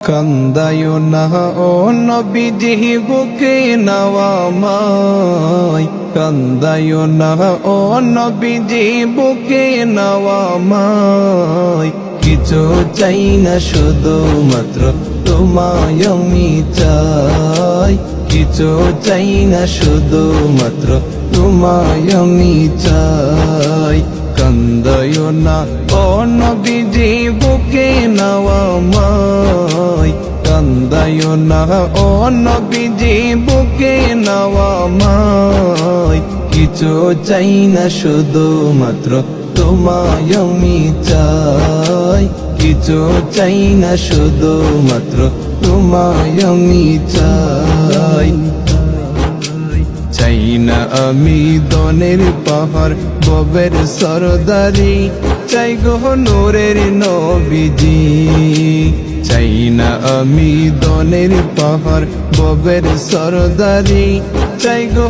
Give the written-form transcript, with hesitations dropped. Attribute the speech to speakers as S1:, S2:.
S1: কান্দায়ো না ও নবীজি বুকে নাওয়ামায়, কান্দায়ো না ও নবীজি বুকে নাওয়ামায়। কিছু চাই না শুধুমাত্র তোমায় আমি চাই, কিছু চাই না শুধুমাত্র তোমায় আমি চাই। কান্দায়ো না ও নবীজি বুকে নাওয়ামায়, কান্দায়ো না ও নবীজি বুকে নাওয়ামায়। কিছু চাই না শুধুমাত্র তোমায় আমি চাই, কিছু চাই না শুধুমাত্র তোমায় আমি চাই। চাই না আমি দনের পাহাড় ববের সরদারি, চাই গো নূরের নবীজি। চাই না আমি দনের পাহাড় ববের সরদারি, চাই গো